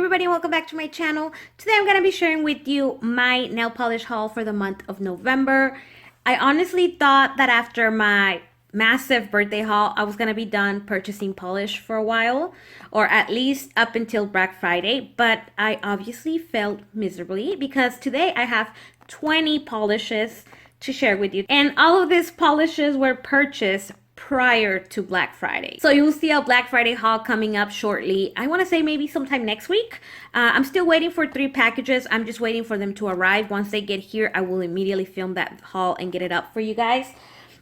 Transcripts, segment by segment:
everybody, and welcome back to my channel. Today I'm going to be sharing with you my nail polish haul for the month of November. I honestly thought that after my massive birthday haul, I was going to be done purchasing polish for a while, or at least up until Black Friday, but I obviously failed miserably because today I have 20 polishes to share with you. And all of these polishes were purchased prior to Black Friday. So you'll see a Black Friday haul coming up shortly. I want to say maybe sometime next week. I'm still waiting for 3 packages. I'm just waiting for them to arrive. Once they get here, I will immediately film that haul and get it up for you guys.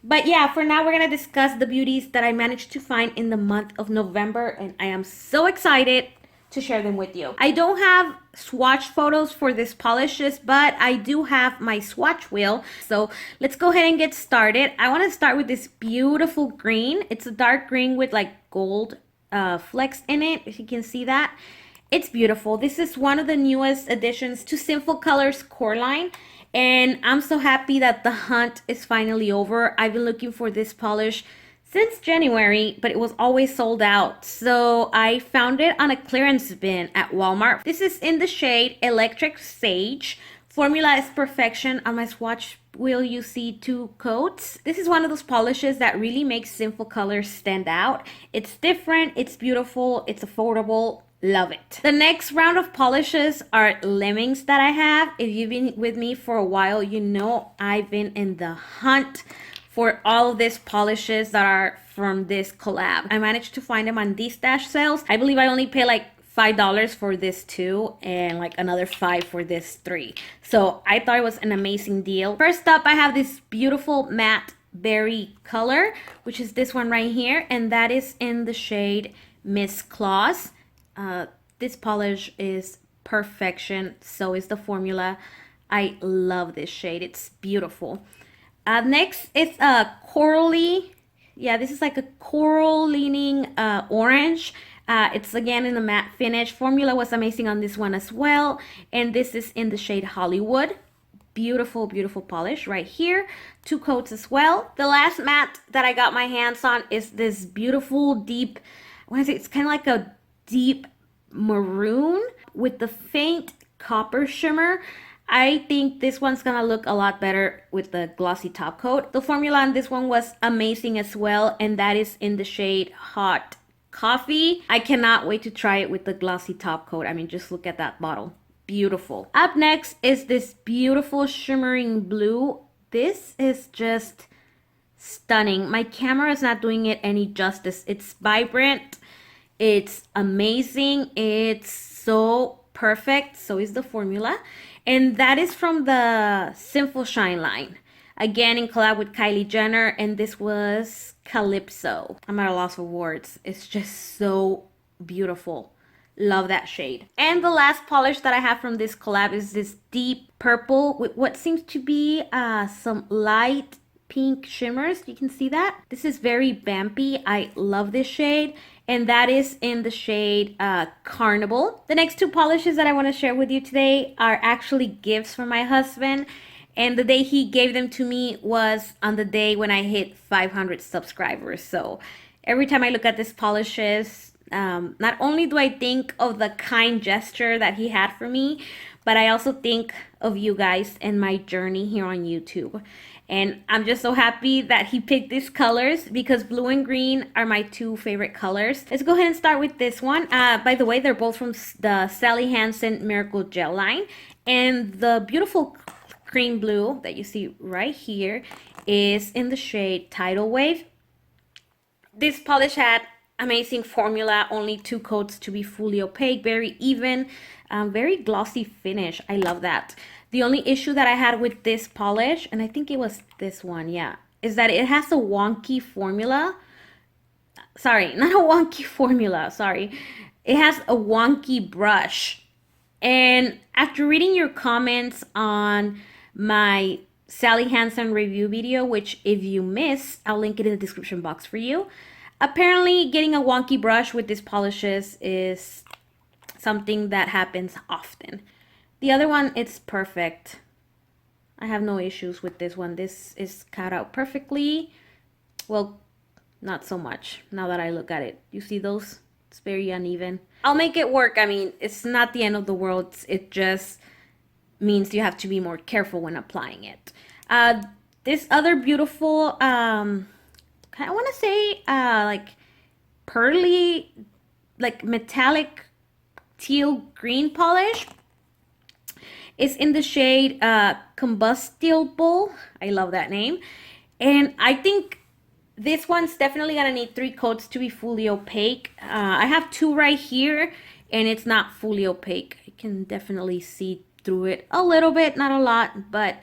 But yeah, for now, we're going to discuss the beauties that I managed to find in the month of November. And I am so excited to share them with you. I don't have swatch photos for these polishes, but I do have my swatch wheel. So let's go ahead and get started. I want to start with this beautiful green. It's a dark green with like gold flecks in it, if you can see that. It's beautiful. This is one of the newest additions to Sinful Colors core line. And I'm so happy that the hunt is finally over. I've been looking for this polish since January, but it was always sold out. So I found it on a clearance bin at Walmart. This is in the shade Electric Sage. Formula is perfection. On my swatch wheel, you see 2 coats. This is one of those polishes that really makes Sinful Colors stand out. It's different, it's beautiful, it's affordable. Love it. The next round of polishes are lemmings that I have. If you've been with me for a while, you know I've been in the hunt for all of these polishes that are from this collab. I managed to find them on DESTASH sales. I believe I only paid like $5 for this 2 and like another $5 for this 3. So I thought it was an amazing deal. First up, I have this beautiful matte berry color, which is this one right here. And that is in the shade Miss Claus. This polish is perfection. So is the formula. I love this shade. It's beautiful. Next, it's a corally. Yeah, this is like a coral leaning orange. It's again in a matte finish. Formula was amazing on this one as well. And this is in the shade Hollywood. Beautiful, beautiful polish right here. 2 coats as well. The last matte that I got my hands on is this beautiful deep, I want to say it's kind of like a deep maroon with the faint copper shimmer. I think this one's gonna look a lot better with the glossy top coat. The formula on this one was amazing as well, and that is in the shade Hot Coffee. I cannot wait to try it with the glossy top coat. I mean, just look at that bottle. Beautiful. Up next is this beautiful shimmering blue. This is just stunning. My camera is not doing it any justice. It's vibrant. It's amazing. It's so perfect. So is the formula. And that is from the Sinful Shine line. Again, in collab with Kylie Jenner. And this was Calypso. I'm at a loss for words. It's just so beautiful. Love that shade. And the last polish that I have from this collab is this deep purple with what seems to be some light pink shimmers. You can see that. This is very vampy. I love this shade. And that is in the shade Carnival. The next 2 polishes that I want to share with you today are actually gifts from my husband. And the day he gave them to me was on the day when I hit 500 subscribers. So every time I look at these polishes, not only do I think of the kind gesture that he had for me, but I also think of you guys and my journey here on YouTube. And I'm just so happy that he picked these colors because blue and green are my 2 favorite colors. Let's go ahead and start with this one. By the way, they're both from the Sally Hansen Miracle Gel line. And the beautiful cream blue that you see right here is in the shade Tidal Wave. This polish had amazing formula, only 2 coats to be fully opaque, very even, very glossy finish. I love that. The only issue that I had with this polish, and I think it was this one, yeah, is that it has a wonky formula. Sorry, not a wonky formula, sorry. It has a wonky brush. And after reading your comments on my Sally Hansen review video, which if you miss, I'll link it in the description box for you. Apparently, getting a wonky brush with these polishes is something that happens often. The other one, it's perfect. I have no issues with this one. This is cut out perfectly. Well, not so much now that I look at it. You see those It's very uneven. I'll make it work. I mean, it's not the end of the world. It just means you have to be more careful when applying it. This other beautiful, I want to say like pearly, like metallic teal green polish. It's in the shade Combustible. I love that name. And I think this one's definitely gonna need 3 coats to be fully opaque. I have 2 right here, and it's not fully opaque. I can definitely see through it a little bit, not a lot, but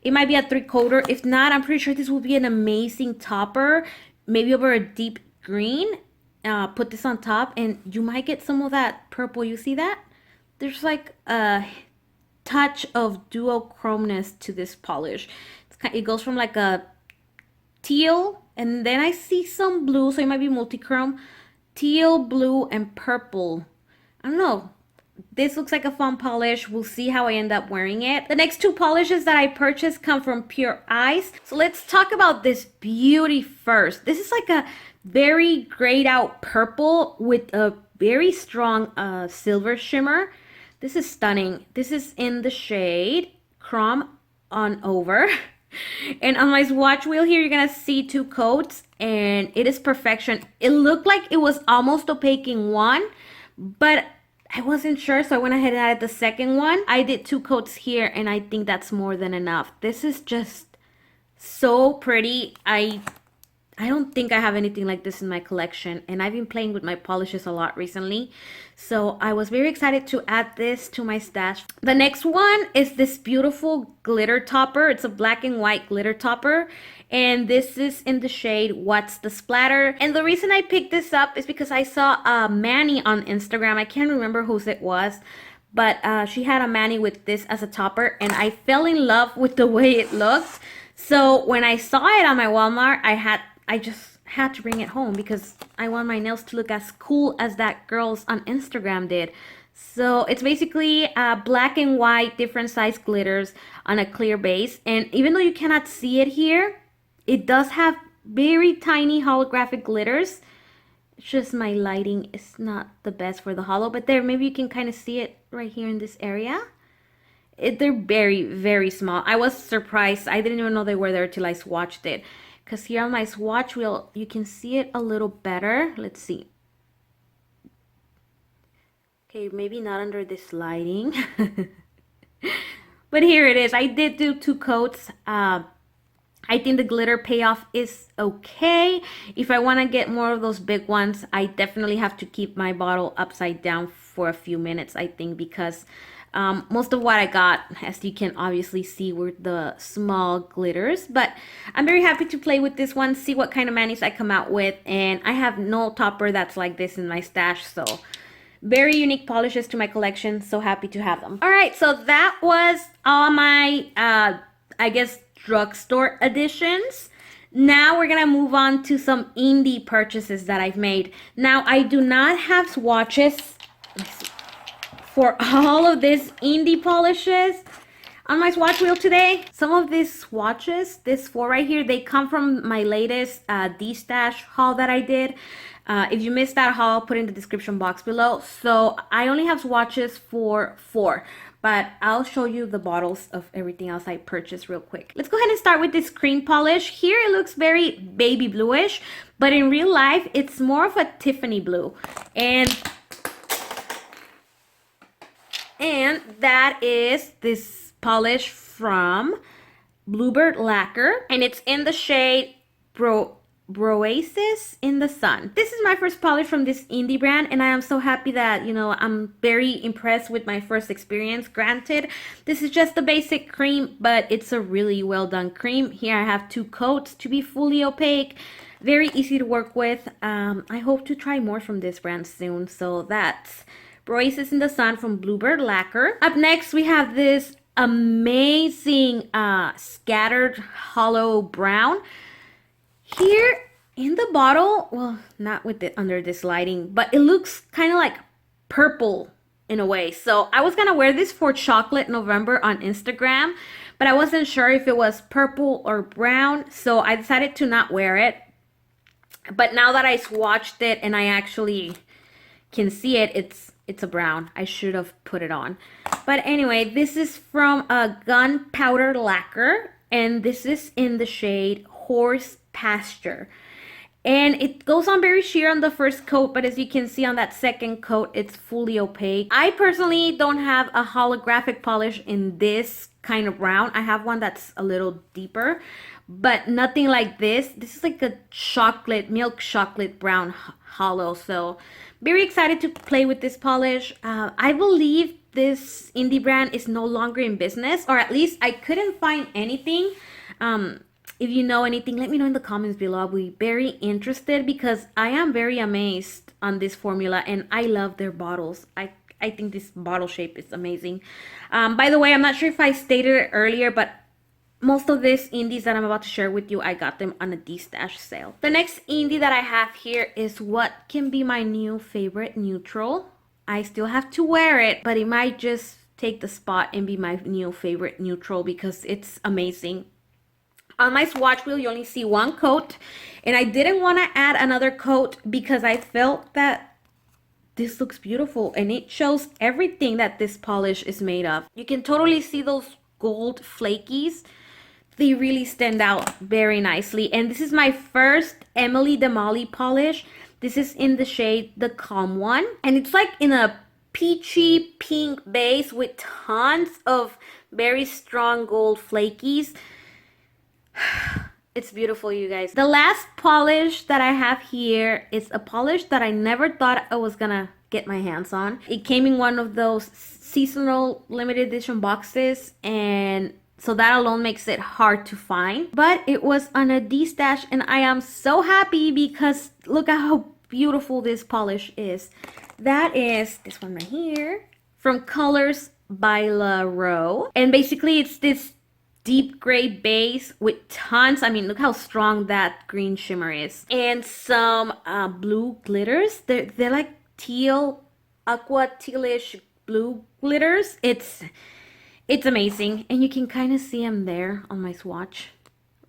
it might be a 3-coater. If not, I'm pretty sure this will be an amazing topper, maybe over a deep green. Put this on top, and you might get some of that purple. You see that? There's like a touch of duochromeness to this polish. It goes from like a teal, and then I see some blue, so it might be multichrome. Teal, blue, and purple. I don't know. This looks like a fun polish. We'll see how I end up wearing it. The next 2 polishes that I purchased come from Pure Ice. So let's talk about this beauty first. This is like a very grayed out purple with a very strong silver shimmer. This is stunning. This is in the shade Chrome on Over. And on my swatch wheel here, you're gonna see 2 coats, and it is perfection. It looked like it was almost opaque in one, but I wasn't sure, so I went ahead and added the second one. I did 2 coats here, and I think that's more than enough. This is just so pretty. I don't think I have anything like this in my collection, and I've been playing with my polishes a lot recently, so I was very excited to add this to my stash. The next one is this beautiful glitter topper. It's a black and white glitter topper, and this is in the shade What's the Splatter. And the reason I picked this up is because I saw a Manny on Instagram. I can't remember whose it was, but she had a Manny with this as a topper, and I fell in love with the way it looked. So when I saw it on my Walmart, I just had to bring it home because I want my nails to look as cool as that girl's on Instagram did. So it's basically black and white, different size glitters on a clear base. And even though you cannot see it here, it does have very tiny holographic glitters. It's just my lighting is not the best for the holo, but there, maybe you can kind of see it right here in this area. They're very, very small. I was surprised. I didn't even know they were there till I swatched it. Because here on my swatch wheel, you can see it a little better. Let's see. Okay, maybe not under this lighting. But here it is. I did do 2 coats. I think the glitter payoff is okay. If I want to get more of those big ones, I definitely have to keep my bottle upside down for a few minutes, I think, because most of what I got, as you can obviously see, were the small glitters. But I'm very happy to play with this one, see what kind of manis I come out with. And I have no topper that's like this in my stash, so very unique polishes to my collection. So happy to have them. All right, so that was all my, I guess, drugstore additions. Now we're gonna move on to some indie purchases that I've made. Now, I do not have swatches for all of these indie polishes on my swatch wheel today. Some of these swatches, this 4 right here, they come from my latest DESTASH haul that I did. If you missed that haul, I'll put it in the description box below. So I only have swatches for 4, but I'll show you the bottles of everything else I purchased real quick. Let's go ahead and start with this cream polish. Here it looks very baby bluish, but in real life, it's more of a Tiffany blue. And that is this polish from Bluebird Lacquer, and it's in the shade Broasis in the Sun. This is my first polish from this indie brand, and I am so happy that, you know, I'm very impressed with my first experience. Granted, this is just a basic cream, but it's a really well done cream. Here I have 2 coats to be fully opaque. Very easy to work with. I hope to try more from this brand soon. So that's Broasis in the Sun from Bluebird Lacquer. Up next, we have this amazing scattered hollow brown. Here in the bottle, well, not with it under this lighting, but it looks kind of like purple in a way. So I was gonna wear this for Chocolate November on Instagram, but I wasn't sure if it was purple or brown, so I decided to not wear it. But now that I swatched it and I actually can see it, it's a brown. I should have put it on. But anyway, this is from a gunpowder lacquer, and this is in the shade Horse Pasture. And it goes on very sheer on the first coat, but as you can see on that second coat, it's fully opaque. I personally don't have a holographic polish in this kind of brown. I have one that's a little deeper, but nothing like this. This is like a chocolate, milk chocolate brown hollow. So very excited to play with this polish. I believe this indie brand is no longer in business, or at least I couldn't find anything. If you know anything, let me know in the comments below. I'll be very interested because I am very amazed on this formula and I love their bottles. I think this bottle shape is amazing. By the way, I'm not sure if I stated it earlier, but most of these indies that I'm about to share with you, I got them on a DESTASH sale. The next indie that I have here is what can be my new favorite neutral. I still have to wear it, but it might just take the spot and be my new favorite neutral because it's amazing. On my swatch wheel, you only see one coat, and I didn't want to add another coat because I felt that this looks beautiful and it shows everything that this polish is made of. You can totally see those gold flakies. They really stand out very nicely. And this is my first Emily Demoli polish. This is in the shade The Calm One, and it's like in a peachy pink base with tons of very strong gold flakies. It's beautiful, you guys. The last polish that I have here is a polish that I never thought I was gonna get my hands on. It came in one of those seasonal limited edition boxes, and so that alone makes it hard to find. But it was on a DESTASH, and I am so happy because look at how beautiful this polish is. That is this one right here from Colors by LLarowe. And basically it's this deep gray base with tons, I mean, look how strong that green shimmer is. And some blue glitters. They're like teal, aqua tealish blue glitters. It's amazing. And you can kind of see them there on my swatch.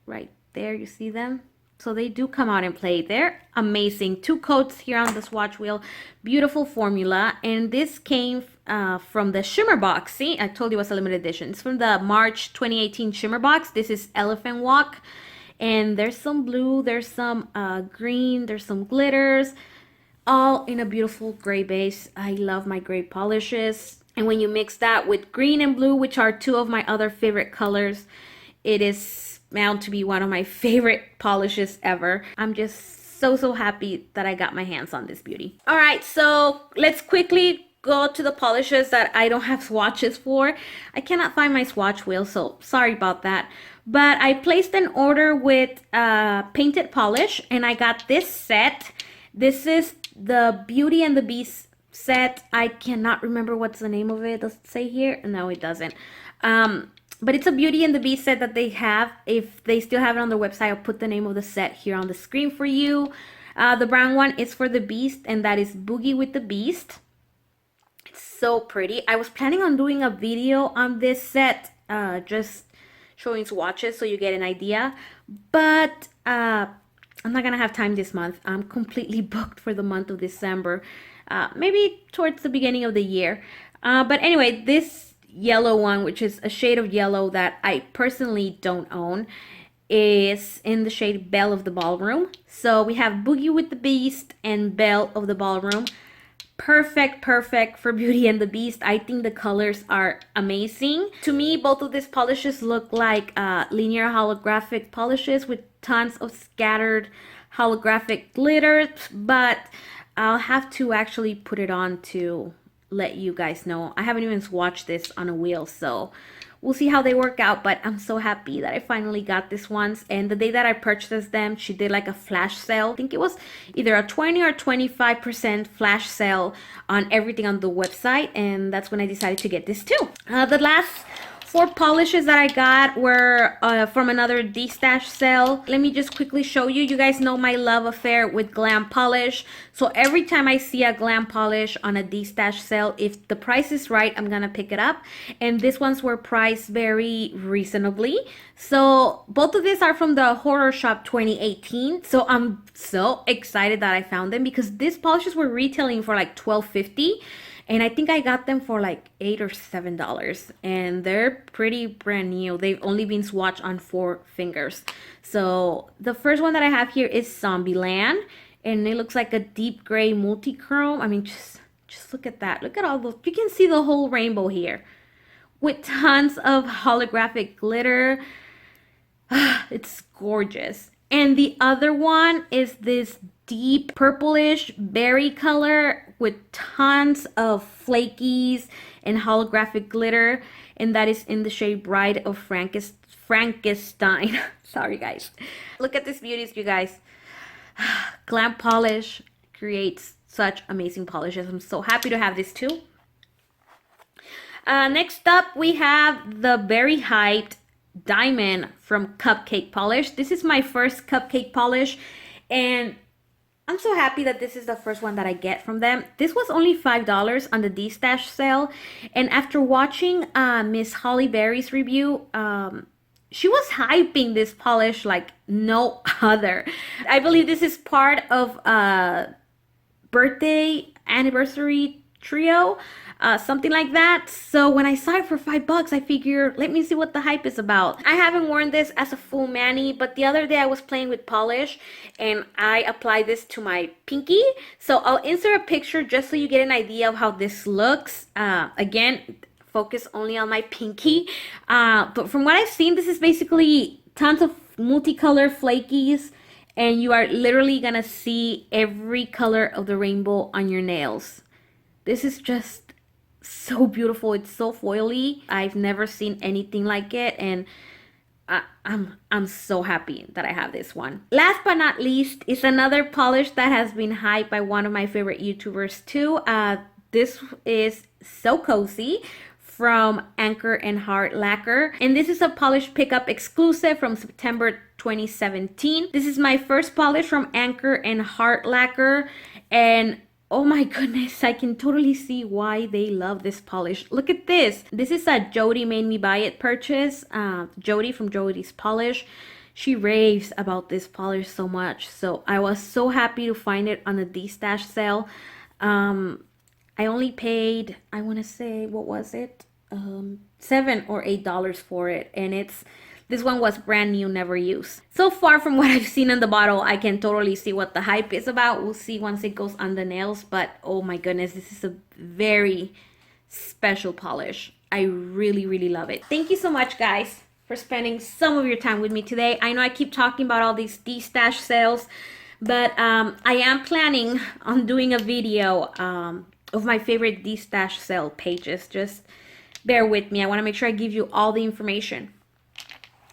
Right there, you see them? So they do come out and play. They're amazing. 2 coats here on the swatch wheel. Beautiful formula. And this came from the Shimmer box. See, I told you it was a limited edition. It's from the March 2018 Shimmer box. This is Elephant Walk. And there's some blue, there's some green, there's some glitters. All in a beautiful gray base. I love my gray polishes. And when you mix that with green and blue, which are 2 of my other favorite colors, it is bound to be one of my favorite polishes ever. I'm just so happy that I got my hands on this beauty. All right, so let's quickly go to the polishes that I don't have swatches for. I cannot find my swatch wheel, so sorry about that. But I placed an order with painted polish, and I got this set. This is the Beauty and the Beast set. I cannot remember what's the name of it. Does it say here? No, it doesn't. But it's a Beauty and the Beast set that they have. If they still have it on their website, I'll put the name of the set here on the screen for you. The brown one is for the Beast, and that is Boogie with the Beast. It's so pretty. I was planning on doing a video on this set, just showing swatches so you get an idea. But I'm not going to have time this month. I'm completely booked for the month of December. Maybe towards the beginning of the year. But anyway, this yellow one, which is a shade of yellow that I personally don't own, is in the shade Belle of the Ballroom. So we have Boogie with the Beast and Belle of the Ballroom. Perfect for Beauty and the Beast. I think the colors are amazing. To me, both of these polishes look like linear holographic polishes with tons of scattered holographic glitters, but I'll have to actually put it on to let you guys know. I haven't even swatched this on a wheel, so we'll see how they work out. But I'm so happy that I finally got this ones. And the day that I purchased them, she did like a flash sale. I think it was either a 20 or 25% flash sale on everything on the website, and that's when I decided to get this too. The last 4 polishes that I got were from another DESTASH sale. Let me just quickly show you. You guys know my love affair with Glam Polish. So every time I see a Glam Polish on a DESTASH sale, if the price is right, I'm gonna pick it up. And these ones were priced very reasonably. So both of these are from the Horror Shop 2018. So I'm so excited that I found them because these polishes were retailing for like $12.50. And I think I got them for like $8 or $7. And they're pretty brand new. They've only been swatched on 4 fingers. So the first one that I have here is Zombieland. And it looks like a deep gray multi-chrome. I mean, just look at that. Look at all those. You can see the whole rainbow here. With tons of holographic glitter. It's gorgeous. And the other one is this deep purplish berry color with tons of flakies and holographic glitter, and that is in the shade Bride of Frankenstein. Sorry guys. Look at these beauties, you guys. Glam Polish creates such amazing polishes. I'm so happy to have this too. Next up we have the very hyped Diamond from Cupcake Polish. This is my first cupcake polish, and I'm so happy that this is the first one that I get from them. This was only $5 on the DESTASH sale. And after watching Miss Holly Berry's review, she was hyping this polish like no other. I believe this is part of a birthday anniversary trio, something like that. So when I saw it for $5, I figured, let me see what the hype is about. I haven't worn this as a full mani, but the other day I was playing with polish and I applied this to my pinky. So I'll insert a picture just so you get an idea of how this looks. Again, focus only on my pinky. But from what I've seen, this is basically tons of multicolor flakies, and you are literally gonna see every color of the rainbow on your nails. This is just so beautiful. It's so foily. I've never seen anything like it, and I'm so happy that I have this one. Last but not least is another polish that has been hyped by one of my favorite YouTubers too. This is So Cozy from Anchor and Heart Lacquer, and this is a polish pickup exclusive from September 2017. This is my first polish from Anchor and Heart Lacquer, and oh my goodness, I can totally see why they love this polish. Look at this. This is a Jody Made Me Buy It purchase. Jody from Jody's Polish. She raves about this polish so much. So I was so happy to find it on the DESTASH sale. I only paid, I want to say, what was it? $7 or $8 for it. And this one was brand new, never used. So far from what I've seen in the bottle, I can totally see what the hype is about. We'll see once it goes on the nails. But oh my goodness, this is a very special polish. I really, really love it. Thank you so much, guys, for spending some of your time with me today. I know I keep talking about all these DESTASH sales, but I am planning on doing a video of my favorite DESTASH sale pages. Just bear with me. I want to make sure I give you all the information.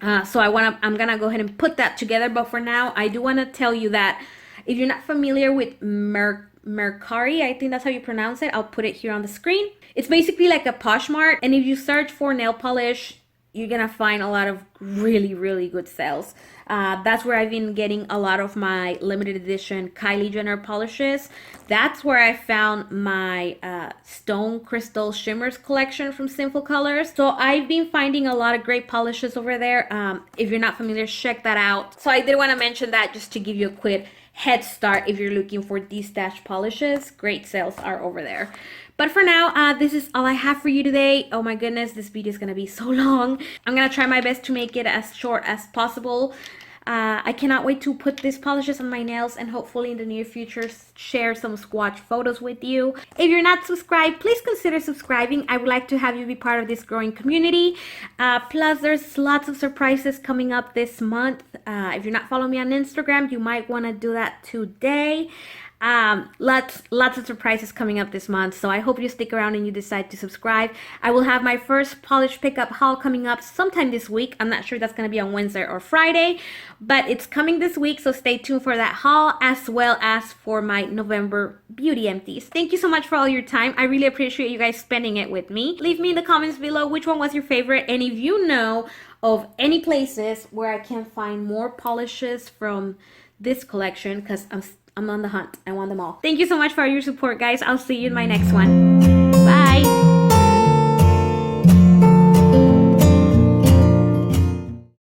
So I'm gonna go ahead and put that together, but for now I do want to tell you that if you're not familiar with MERCARI, I think that's how you pronounce it, I'll put it here on the screen. It's basically like a Poshmark, and if you search for nail polish, you're gonna find a lot of really, really good sales. That's where I've been getting a lot of my limited edition Kylie Jenner polishes. That's where I found my Stone Crystal Shimmers collection from Sinful Colors. So I've been finding a lot of great polishes over there. If you're not familiar, check that out. So I did want to mention that just to give you a quick head start if you're looking for DESTASH polishes. Great sales are over there. But for now, this is all I have for you today. Oh my goodness, this video is going to be so long. I'm going to try my best to make it as short as possible. I cannot wait to put these polishes on my nails and hopefully in the near future share some swatch photos with you. If you're not subscribed, please consider subscribing. I would like to have you be part of this growing community. Plus, there's lots of surprises coming up this month. If you're not following me on Instagram, you might want to do that today. Lots of surprises coming up this month, so I hope you stick around and you decide to subscribe. I will have my first polish pickup haul coming up sometime this week. I'm not sure that's going to be on Wednesday or Friday, but it's coming this week, so stay tuned for that haul as well as for my November beauty empties. Thank you so much for all your time. I really appreciate you guys spending it with me. Leave me in the comments below which one was your favorite, and if you know of any places where I can find more polishes from this collection, because I'm on the hunt. I want them all. Thank you so much for your support, guys. I'll see you in my next one.